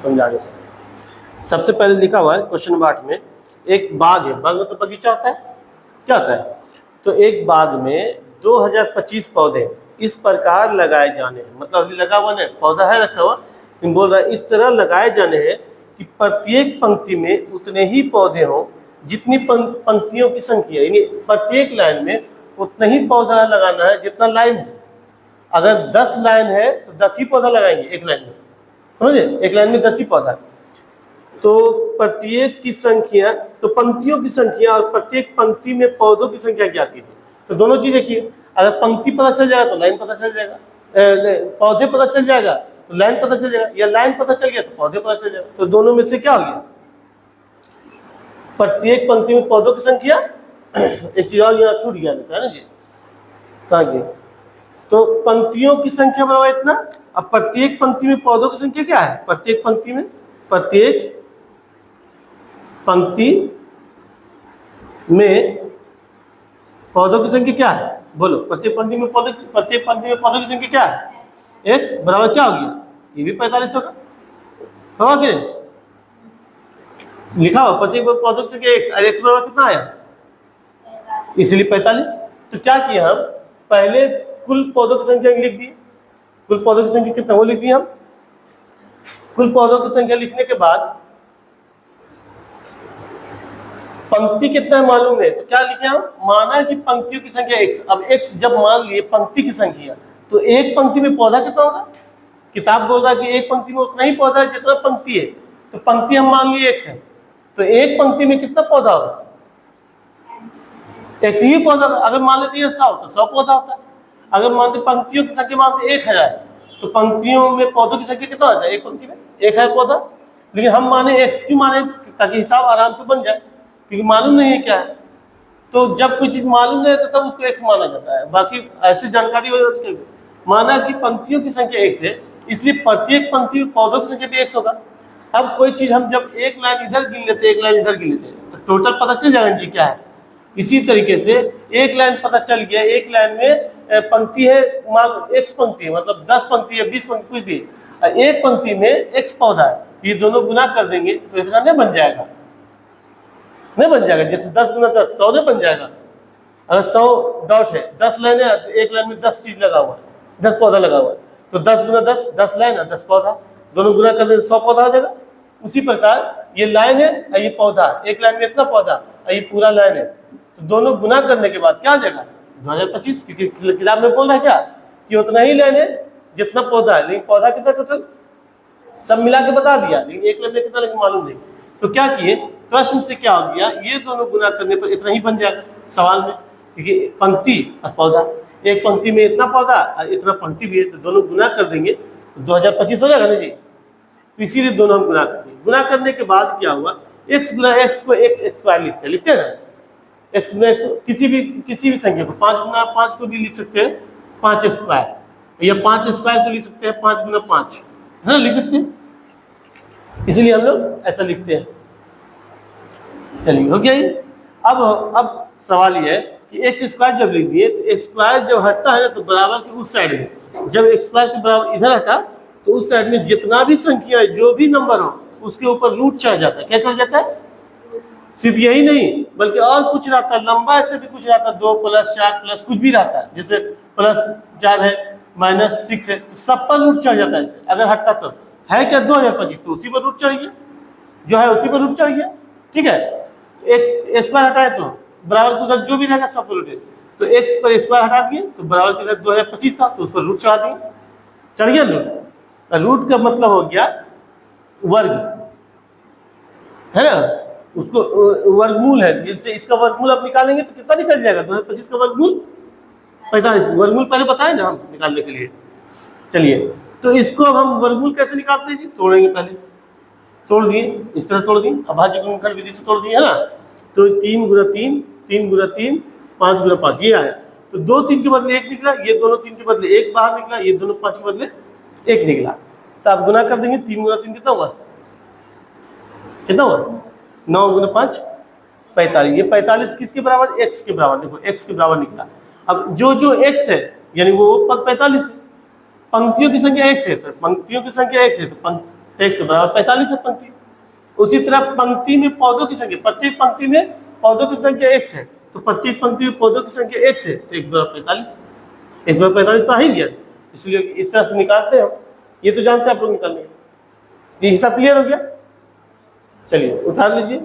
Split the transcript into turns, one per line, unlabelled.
समझा देते हैं। सबसे पहले लिखा हुआ है क्वेश्चन नंबर 8 में, एक बाग है, बाग मतलब बगीचा होता है, क्या होता है, तो एक बाग में 2025 पौधे इस प्रकार लगाए जाने हैं, मतलब अभी लगा हुआ नहीं, पौधा है रखा हुआ, लेकिन बोल रहा है इस तरह लगाए जाने हैं कि प्रत्येक पंक्ति में उतने ही पौधे हों जितनी पंक्तियों की संख्या, यानी प्रत्येक लाइन में उतना ही पौधा लगाना है जितना लाइन है। अगर 10 लाइन है तो 10 ही पौधा लगाएंगे एक लाइन में, समझे, एक लाइन में 10 ही पौधा। तो प्रत्येक की संख्या, तो पंक्तियों की संख्या और प्रत्येक पंक्ति में पौधों की संख्या क्या आती है, तो दोनों चीज देखिए, अगर पंक्ति पता चल जाएगा तो लाइन पता चल जाएगा, पौधे पता चल जाएगा तो लाइन पता चल जाएगा, या लाइन पता चल गया तो पौधे पता चल जाएगा। तो दोनों में से क्या हो गया, प्रत्येक पंक्ति में पौधों की संख्या, एक चीज और यहाँ छूट गया है ना जी, कहाँ गया, तो पंक्तियों की संख्या बराबर इतना, अब प्रत्येक पंक्ति में पौधों की संख्या क्या है, प्रत्येक पंक्ति में, प्रत्येक पंक्ति में पौधों की संख्या क्या है, बोलो, प्रत्येक पंक्ति में पौधों की संख्या क्या है, x बराबर क्या हो गया, ये भी 45 होगा कि नहीं, लिखा हुआ प्रत्येक पौधों की संख्या x, और x बराबर कितना आया, इसलिए 45। तो क्या किया हम, पहले कुल पौधों की संख्या लिख दी, कुल पौधों की संख्या कितना वो लिख दी हम, कुल पौधों की संख्या लिखने के बाद पंक्ति कितना है मालूम है, तो क्या लिखे हम, माना कि पंक्तियों की संख्या x, अब x जब मान लिए पंक्ति की संख्या, तो एक पंक्ति में पौधा कितना होगा, किताब बोल रहा है कि एक पंक्ति में उतना ही पौधा है जितना पंक्ति है, तो पंक्ति हम मान लिए x है, तो एक पंक्ति में कितना पौधा होगा, x ही पौधा। अगर मान लेते हैं 100 तो 100 पौधा होता है, अगर मानते पंक्तियों की संख्या मानते 1000 तो पंक्तियों में पौधों की संख्या कितना होता है, एक पंक्ति में 1000 पौधा। लेकिन हम माने x, क्यों माने, ताकि हिसाब आराम से बन जाए, क्योंकि मालूम नहीं है क्या है, तो जब कोई चीज मालूम नहीं है तब उसको x माना जाता है, बाकी ऐसी जानकारी हो जाती है। माना कि पंक्तियों की संख्या x है, इसलिए प्रत्येक पंक्ति में पौधों की संख्या भी x होगा। अब कोई चीज हम जब एक लाइन इधर गिन लेते, एक लाइन इधर गिन लेते, तो टोटल पता चल जाएगा जी क्या है। इसी तरीके से एक लाइन पता चल गया, एक लाइन में पंक्ति है, मान x पंक्ति है, मतलब 10 पंक्ति है, 20 पंक्ति, कुछ भी, एक पंक्ति में x पौधा है, ये दोनों गुना कर देंगे तो इतना नहीं बन जाएगा, नहीं बन जाएगा, जैसे 10 गुना 10 100 नहीं बन जाएगा। अगर 100 डॉट है, 10 लाइन है, तो एक लाइन में 10 चीज लगा हुआ है, 10 पौधा लगा हुआ है, तो 10 गुना 10 10 लाइन है, 10 पौधा, दोनों गुना कर देंगे 100 पौधा हो जाएगा। उसी प्रकार ये लाइन है और ये पौधा, एक लाइन में इतना पौधा और ये पूरा लाइन है, तो दोनों गुना करने के बाद क्या आ जाएगा 2025, क्योंकि किताब में बोल रहा है क्या कि उतना ही लाइन है जितना पौधा है, लेकिन पौधा कितना टोटल सब मिला के बता दिया, लेकिन एक लाइन में कितना लेकिन मालूम नहीं। तो क्या किए, प्रश्न से क्या हो गया, ये दोनों गुना करने पर इतना ही बन जाएगा सवाल में, क्योंकि पंक्ति और पौधा, एक पंक्ति में इतना पौधा और इतना पंक्ति भी है, तो दोनों गुना कर देंगे तो 2025 हो जाएगा ना जी। तो इसीलिए दोनों हम गुना करते हैं। गुना करने के बाद क्या हुआ, x गुना x को x स्क्वायर लिखते हैं ना, x गुना किसी भी संख्या को 5 गुना 5 को भी लिख सकते हैं 5 स्क्वायर, या 5 स्क्वायर को लिख सकते हैं 5 गुना 5, है ना, लिख सकते हैं, इसलिए हम लोग ऐसा लिखते हैं। चलिए हो गया ये। अब सवाल ये है कि एक्स स्क्वायर जब लिख दिए तो स्क्वायर जब हटता है ना तो बराबर के उस साइड में, जब एक्स स्क्वायर के बराबर इधर हटा तो उस साइड में जितना भी संख्या है, जो भी नंबर हो, उसके ऊपर रूट चढ़ जाता है। क्या चढ़ जाता है, सिर्फ यही नहीं बल्कि और कुछ रहता है, लंबा ऐसे भी कुछ रहता है, 2 प्लस 4 प्लस कुछ भी रहता है, जैसे +4 है -6 है, तो सब पर रूट चढ़ जाता है। ऐसे अगर हटता तो है क्या 2025, तो उसी पर रूट चढ़ गया, जो है उसी पर रूट चढ़ गया, ठीक है। एक स्क्वायर हटाए तो बराबर के उधर जो भी रहेगा सब पर रूट है, तो एक्स पर स्क्वायर हटा दिए तो बराबर के उधर 2025 था तो उस पर रूट चढ़ा दिए, चढ़ गया रूट। रूट का मतलब हो गया वर्ग, है ना, उसको वर्गमूल है, जिससे इसका वर्गमूल आप निकालेंगे तो कितना निकल जाएगा 2025 का वर्गमूल 45। वर्गमूल पहले बताए ना हम निकालने के लिए। चलिए तो इसको अब हम वर्गमूल कैसे निकालते हैं जी, तोड़ेंगे, पहले तोड़ दिए, इस तरह तोड़ दिए, अभाज्य गुणनखंड विधि से तोड़ दिए, है ना। तो 3 गुना 3 3 गुना 3 5 गुना 5 ये आया, तो 2 3 के बदले 1 निकला, ये दोनों 3 के बदले 1 बाहर निकला, ये दोनों 5 के बदले 1 निकला। तो आप गुना कर देंगे, 3 गुना 3 कितना हुआ, कितना हुआ 9 गुना 5 45। ये 45 किसके बराबर, x के बराबर, देखो x के बराबर निकला। अब जो x है यानी वो पद 45 है, पंक्तियों की संख्या x है तो पंक्तियों की संख्या x है, तो तो x बराबर 45 है पंक्ति। उसी तरह पंक्ति में पौधों की संख्या, प्रत्येक पंक्ति में पौधों की संख्या x है, तो प्रत्येक पंक्ति में पौधों की संख्या x है, तो x बराबर 45। x बराबर 45 तो आ ही गया, इसलिए इस तरह से निकालते हैं। ये तो जानते हैं आप लोग निकालने, ये हिसाब क्लियर हो गया। चलिए उठा लीजिए।